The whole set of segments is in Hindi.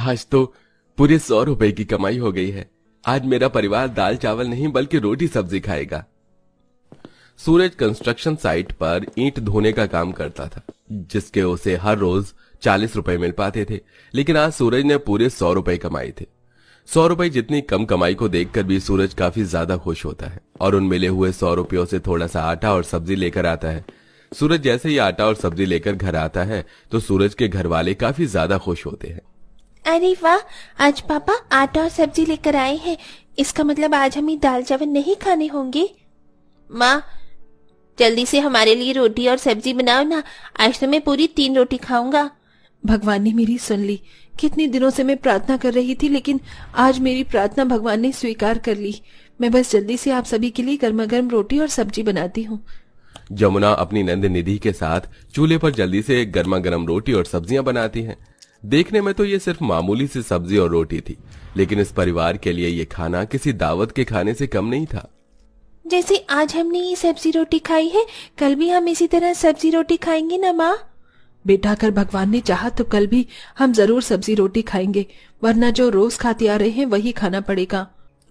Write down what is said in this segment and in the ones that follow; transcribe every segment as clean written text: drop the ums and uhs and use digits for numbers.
आज तो पूरे 100 रुपए की कमाई हो गई है। आज मेरा परिवार दाल चावल नहीं बल्कि रोटी सब्जी खाएगा। सूरज कंस्ट्रक्शन साइट पर ईंट धोने का काम करता था, जिसके उसे हर रोज 40 रुपए मिल पाते थे। लेकिन आज सूरज ने पूरे 100 रुपए कमाए थे। 100 रुपए जितनी कम कमाई को देखकर भी सूरज काफी ज्यादा खुश होता है और उन मिले हुए 100 रुपयों से थोड़ा सा आटा और सब्जी लेकर आता है। सूरज जैसे ही आटा और सब्जी लेकर घर आता है तो सूरज के घर वाले काफी ज्यादा खुश होते हैं। अरे वाह, आज पापा आटा और सब्जी लेकर आए हैं। इसका मतलब आज हमें दाल चावल नहीं खाने होंगे। माँ, जल्दी से हमारे लिए रोटी और सब्जी बनाओ ना। आज तो मैं पूरी 3 रोटी खाऊंगा। भगवान ने मेरी सुन ली। कितने दिनों से मैं प्रार्थना कर रही थी, लेकिन आज मेरी प्रार्थना भगवान ने स्वीकार कर ली। मैं बस जल्दी से आप सभी के लिए गर्मा गर्म रोटी और सब्जी बनाती हूँ। जमुना अपनी नंद निधि के साथ चूल्हे पर जल्दी से गर्मा गर्म रोटी और सब्जियां बनाती हैं। देखने में तो ये सिर्फ मामूली सी सब्जी और रोटी थी, लेकिन इस परिवार के लिए ये खाना किसी दावत के खाने से कम नहीं था। जैसे आज हमने ये सब्जी रोटी खाई है, कल भी हम इसी तरह सब्जी रोटी खाएंगे ना माँ? बेटा, अगर भगवान ने चाहा तो कल भी हम जरूर सब्जी रोटी खाएंगे, वरना जो रोज खाते आ रहे हैं वही खाना पड़ेगा।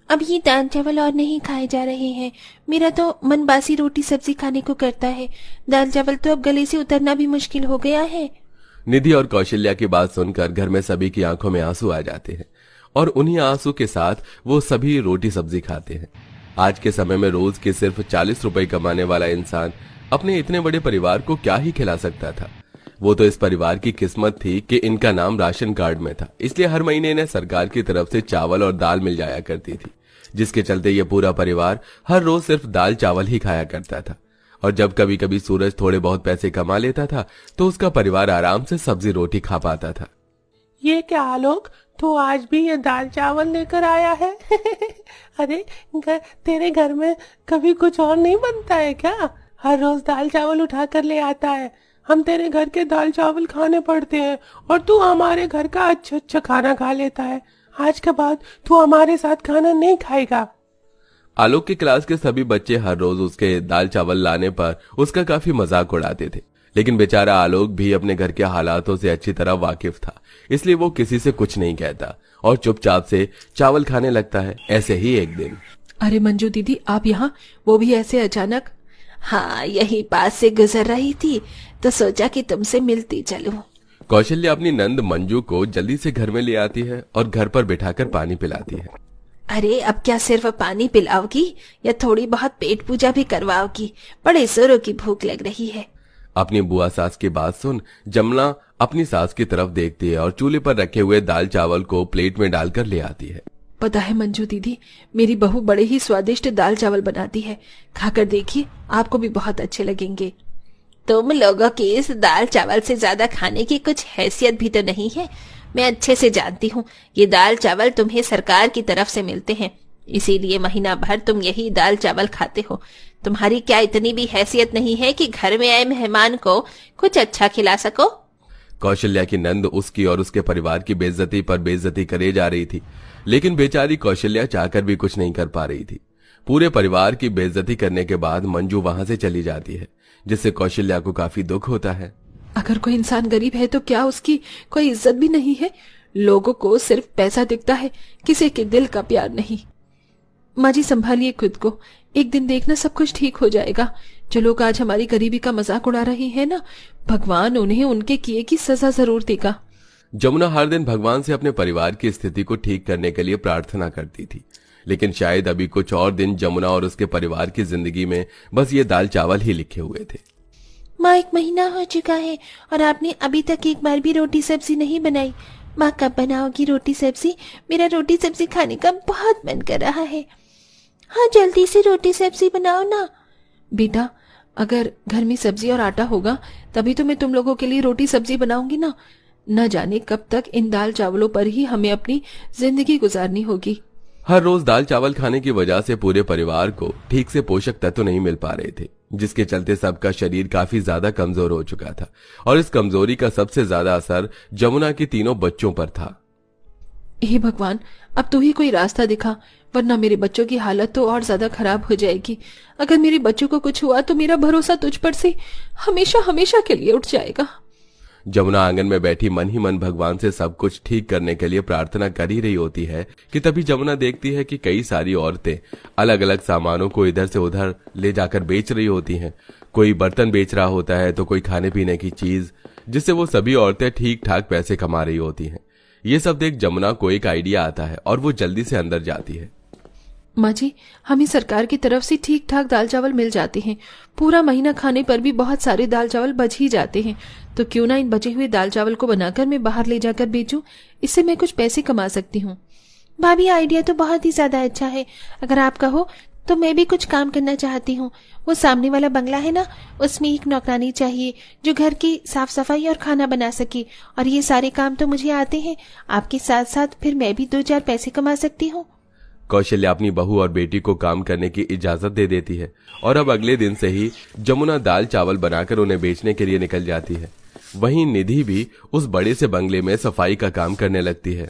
अब ये दाल चावल और नहीं खाए जा रहे हैं। मेरा तो मन बासी रोटी सब्जी खाने को करता है। दाल चावल तो अब गले से उतरना भी मुश्किल हो गया है। निधि और कौशल्या की बात सुनकर घर में सभी की आंखों में आंसू आ जाते हैं और उन्हीं आंसू के साथ वो सभी रोटी सब्जी खाते हैं। आज के समय में रोज के सिर्फ 40 रुपए कमाने वाला इंसान अपने इतने बड़े परिवार को क्या ही खिला सकता था। वो तो इस परिवार की किस्मत थी कि इनका नाम राशन कार्ड में था, इसलिए हर महीने इन्हें सरकार की तरफ से चावल और दाल मिल जाया करती थी, जिसके चलते ये पूरा परिवार हर रोज सिर्फ दाल चावल ही खाया करता था। और जब कभी कभी सूरज थोड़े बहुत पैसे कमा लेता था तो उसका परिवार आराम से सब्जी रोटी खा पाता था। ये क्या आलोक, तू आज भी ये दाल चावल लेकर आया है? अरे तेरे घर में कभी कुछ और नहीं बनता है क्या? हर रोज दाल चावल उठा कर ले आता है। हम तेरे घर के दाल चावल खाने पड़ते हैं और तू हमारे घर का अच्छा अच्छा खाना खा लेता है। आज के बाद तू हमारे साथ खाना नहीं खाएगा। आलोक की क्लास के सभी बच्चे हर रोज उसके दाल चावल लाने पर उसका काफी मजाक उड़ाते थे, लेकिन बेचारा आलोक भी अपने घर के हालातों से अच्छी तरह वाकिफ था, इसलिए वो किसी से कुछ नहीं कहता और चुपचाप से चावल खाने लगता है। ऐसे ही एक दिन, अरे मंजू दीदी, आप यहाँ, वो भी ऐसे अचानक? हाँ, यही पास से गुजर रही थी तो सोचा कि तुमसे मिलती चलूं। कौशल्या अपनी नंद मंजू को जल्दी से घर में ले आती है और घर पर बिठाकर पानी पिलाती है। अरे अब क्या सिर्फ पानी पिलाओगी या थोड़ी बहुत पेट पूजा भी करवाओगी? बड़े जोरों की भूख लग रही है। अपनी बुआ सास की बात सुन जमुना अपनी सास की तरफ देखती है और चूल्हे पर रखे हुए दाल चावल को प्लेट में डालकर ले आती है। पता है मंजू दीदी, मेरी बहू बड़े ही स्वादिष्ट दाल चावल बनाती है। खाकर देखिए, आपको भी बहुत अच्छे लगेंगे। तुम लोगों की इस दाल चावल से ज्यादा खाने की कुछ हैसियत भी तो नहीं है। मैं अच्छे से जानती हूँ, ये दाल चावल तुम्हें सरकार की तरफ से मिलते हैं, इसीलिए महीना भर तुम यही दाल चावल खाते हो। तुम्हारी क्या इतनी भी हैसियत नहीं है कि घर में आए मेहमान को कुछ अच्छा खिला सको? कौशल्या की नंद उसकी और उसके परिवार की बेइज्जती पर बेइज्जती करे जा रही थी, लेकिन बेचारी कौशल्या चाहकर भी कुछ नहीं कर पा रही थी। पूरे परिवार की बेइज्जती करने के बाद मंजू वहां से चली जाती है, जिससे कौशल्या को काफी दुख होता है। अगर कोई इंसान गरीब है तो क्या उसकी कोई इज्जत भी नहीं है? लोगों को सिर्फ पैसा दिखता है, किसी के दिल का प्यार नहीं। माँ जी, संभालिए खुद को, एक दिन देखना सब कुछ ठीक हो जाएगा। जो लोग आज हमारी गरीबी का मजाक उड़ा रहे हैं ना, भगवान उन्हें उनके किए की सजा जरूर देगा। जमुना हर दिन भगवान से अपने परिवार की स्थिति को ठीक करने के लिए प्रार्थना करती थी, लेकिन शायद अभी कुछ और दिन जमुना और उसके परिवार की जिंदगी में बस ये दाल चावल ही लिखे हुए थे। माँ, 1 महीना हो चुका है और आपने अभी तक एक बार भी रोटी सब्जी नहीं बनाई। माँ, कब बनाओगी रोटी सब्जी? मेरा रोटी सब्जी खाने का बहुत मन कर रहा है। हाँ, जल्दी से रोटी सब्जी बनाओ ना। बेटा, अगर घर में सब्जी और आटा होगा तभी तो मैं तुम लोगों के लिए रोटी सब्जी बनाऊंगी ना। न जाने कब तक इन दाल चावलों पर ही हमें अपनी जिंदगी गुजारनी होगी। हर रोज दाल चावल खाने की वजह से पूरे परिवार को ठीक से पोषक तत्व नहीं मिल पा रहे थे, जिसके चलते सबका शरीर काफी ज्यादा कमजोर हो चुका था और इस कमजोरी का सबसे ज्यादा असर जमुना के तीनों बच्चों पर था। हे भगवान, अब तू ही कोई रास्ता दिखा, वरना मेरे बच्चों की हालत तो और ज्यादा खराब हो जाएगी। अगर मेरे बच्चों को कुछ हुआ तो मेरा भरोसा तुझ पर से हमेशा हमेशा के लिए उठ जाएगा। जमुना आंगन में बैठी मन ही मन भगवान से सब कुछ ठीक करने के लिए प्रार्थना कर ही रही होती है कि तभी जमुना देखती है कि कई सारी औरतें अलग अलग सामानों को इधर से उधर ले जाकर बेच रही होती हैं। कोई बर्तन बेच रहा होता है तो कोई खाने पीने की चीज, जिससे वो सभी औरतें ठीक ठाक पैसे कमा रही होती हैं। ये सब देख जमुना को एक आइडिया आता है और वो जल्दी से अंदर जाती है। माँ जी, हमें सरकार की तरफ से ठीक ठाक दाल चावल मिल जाते हैं। पूरा महीना खाने पर भी बहुत सारे दाल चावल बच ही जाते हैं। तो क्यों ना इन बचे हुए दाल चावल को बनाकर मैं बाहर ले जाकर बेचूं, इससे मैं कुछ पैसे कमा सकती हूँ। भाभी, आइडिया तो बहुत ही ज्यादा अच्छा है। अगर आप कहो तो मैं भी कुछ काम करना चाहती हूँ। वो सामने वाला बंगला है ना, उसमें एक नौकरानी चाहिए जो घर की साफ सफाई और खाना बना सके। और ये सारे काम तो मुझे आते हैं। आपके साथ साथ फिर मैं भी 2-4 पैसे कमा सकती हूँ। कौशल्या अपनी बहू और बेटी को काम करने की इजाजत दे देती है और अब अगले दिन से ही जमुना दाल चावल बनाकर उन्हें बेचने के लिए निकल जाती है। वहीं निधि भी उस बड़े से बंगले में सफाई का काम करने लगती है।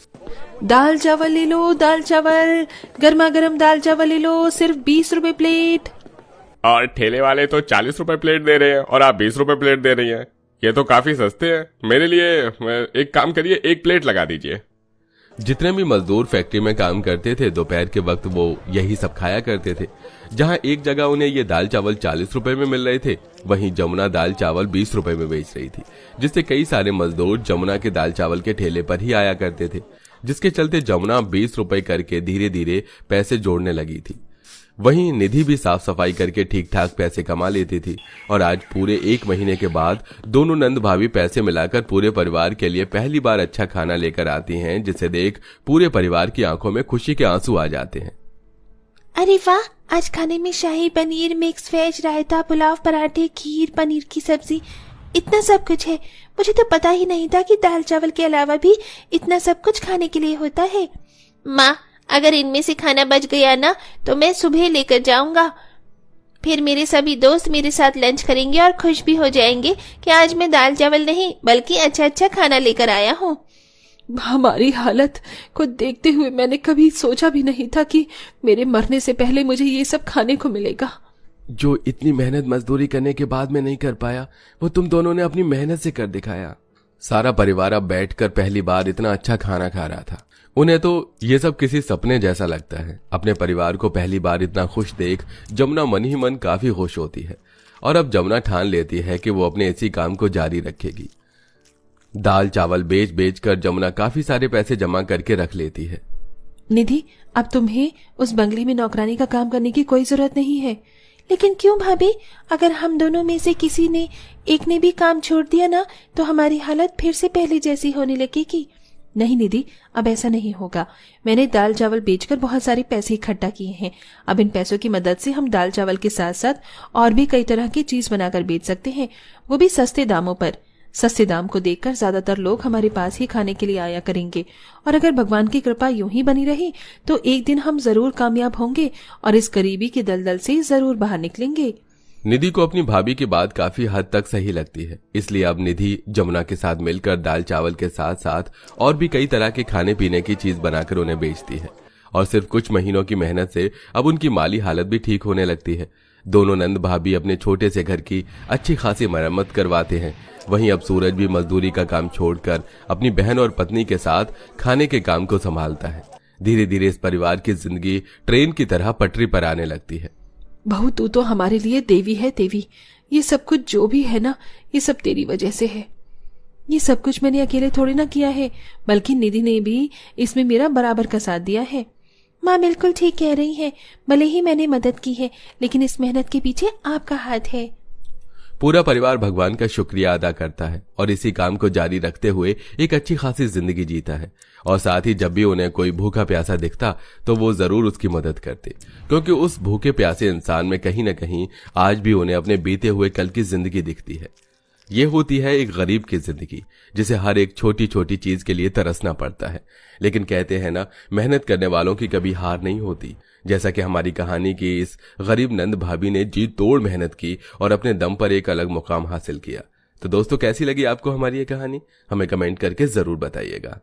दाल चावल ले लो, दाल चावल, गर्मा गर्म दाल चावल ले लो, सिर्फ 20 रुपए प्लेट। और ठेले वाले तो 40 रुपए प्लेट दे रहे हैं और आप 20 रुपए प्लेट दे रही हैं। ये तो काफी सस्ते हैं। मेरे लिए एक काम करिए, 1 प्लेट लगा दीजिए। जितने भी मजदूर फैक्ट्री में काम करते थे दोपहर के वक्त वो यही सब खाया करते थे। जहां एक जगह उन्हें ये दाल चावल 40 रुपए में मिल रहे थे, वहीं जमुना दाल चावल 20 रुपए में बेच रही थी, जिससे कई सारे मजदूर जमुना के दाल चावल के ठेले पर ही आया करते थे, जिसके चलते जमुना 20 रुपए करके धीरे धीरे पैसे जोड़ने लगी थी। वहीं निधि भी साफ सफाई करके ठीक ठाक पैसे कमा लेती थी और आज पूरे 1 महीने के बाद दोनों नंद भाभी पैसे मिलाकर पूरे परिवार के लिए पहली बार अच्छा खाना लेकर आती हैं, जिसे देख पूरे परिवार की आंखों में खुशी के आंसू आ जाते हैं। अरे वाह, आज खाने में शाही पनीर, मिक्स वेज, रायता, पुलाव, पराठे, खीर, पनीर की सब्जी, इतना सब कुछ है। मुझे तो पता ही नहीं था कि दाल चावल के अलावा भी इतना सब कुछ खाने के लिए होता है। माँ, अगर इनमें से खाना बच गया ना तो मैं सुबह लेकर जाऊंगा। फिर मेरे सभी दोस्त मेरे साथ लंच करेंगे और खुश भी हो जाएंगे कि आज मैं दाल चावल नहीं बल्कि अच्छा अच्छा खाना लेकर आया हूँ। हमारी हालत को देखते हुए मैंने कभी सोचा भी नहीं था कि मेरे मरने से पहले मुझे ये सब खाने को मिलेगा। जो इतनी मेहनत मजदूरी करने के बाद में नहीं कर पाया, वो तुम दोनों ने अपनी मेहनत से कर दिखाया। सारा परिवार अब बैठकर पहली बार इतना अच्छा खाना खा रहा था। उन्हें तो ये सब किसी सपने जैसा लगता है। अपने परिवार को पहली बार इतना खुश देख जमुना मन ही मन काफी खुश होती है और अब जमुना ठान लेती है कि वो अपने इसी काम को जारी रखेगी। दाल चावल बेच बेच कर जमुना काफी सारे पैसे जमा करके रख लेती है। निधि, अब तुम्हें उस बंगले में नौकरानी का काम करने की कोई जरूरत नहीं है। लेकिन क्यों भाभी? अगर हम दोनों में से किसी ने एक ने भी काम छोड़ दिया ना तो हमारी हालत फिर से पहले जैसी होने लगेगी। नहीं निधि, अब ऐसा नहीं होगा। मैंने दाल चावल बेचकर बहुत सारे पैसे इकट्ठा किए हैं। अब इन पैसों की मदद से हम दाल चावल के साथ साथ और भी कई तरह की चीज बनाकर बेच सकते हैं, वो भी सस्ते दामों पर। सस्ते दाम को देखकर ज्यादातर लोग हमारे पास ही खाने के लिए आया करेंगे और अगर भगवान की कृपा यूं ही बनी रही तो एक दिन हम जरूर कामयाब होंगे और इस गरीबी के दलदल से जरूर बाहर निकलेंगे। निधि को अपनी भाभी की बात काफी हद तक सही लगती है, इसलिए अब निधि जमुना के साथ मिलकर दाल चावल के साथ साथ और भी कई तरह के खाने पीने की चीज बनाकर उन्हें बेचती है और सिर्फ कुछ महीनों की मेहनत से अब उनकी माली हालत भी ठीक होने लगती है। दोनों नंद भाभी अपने छोटे से घर की अच्छी खासी मरम्मत करवाते हैं। वहीं अब सूरज भी मजदूरी का काम छोड़कर अपनी बहन और पत्नी के साथ खाने के काम को संभालता है। धीरे धीरे इस परिवार की जिंदगी ट्रेन की तरह पटरी पर आने लगती है। बहू, तू तो हमारे लिए देवी है देवी। ये सब कुछ जो भी है ना, ये सब तेरी वजह से है। ये सब कुछ मैंने अकेले थोड़ी ना किया है, बल्कि निधि ने भी इसमें मेरा बराबर का साथ दिया है। माँ बिल्कुल ठीक कह रही है। भले ही मैंने मदद की है लेकिन इस मेहनत के पीछे आपका हाथ है। पूरा परिवार भगवान का शुक्रिया अदा करता है और इसी काम को जारी रखते हुए एक अच्छी खासी जिंदगी जीता है। और साथ ही जब भी उन्हें कोई भूखा प्यासा दिखता तो वो जरूर उसकी मदद करते, क्योंकि उस भूखे प्यासे इंसान में कहीं न कहीं आज भी उन्हें अपने बीते हुए कल की जिंदगी दिखती है। ये होती है एक गरीब की जिंदगी, जिसे हर एक छोटी छोटी चीज के लिए तरसना पड़ता है। लेकिन कहते हैं ना, मेहनत करने वालों की कभी हार नहीं होती। जैसा कि हमारी कहानी की इस गरीब नंद भाभी ने जी तोड़ मेहनत की और अपने दम पर एक अलग मुकाम हासिल किया। तो दोस्तों, कैसी लगी आपको हमारी ये कहानी? हमें कमेंट करके जरूर बताइएगा।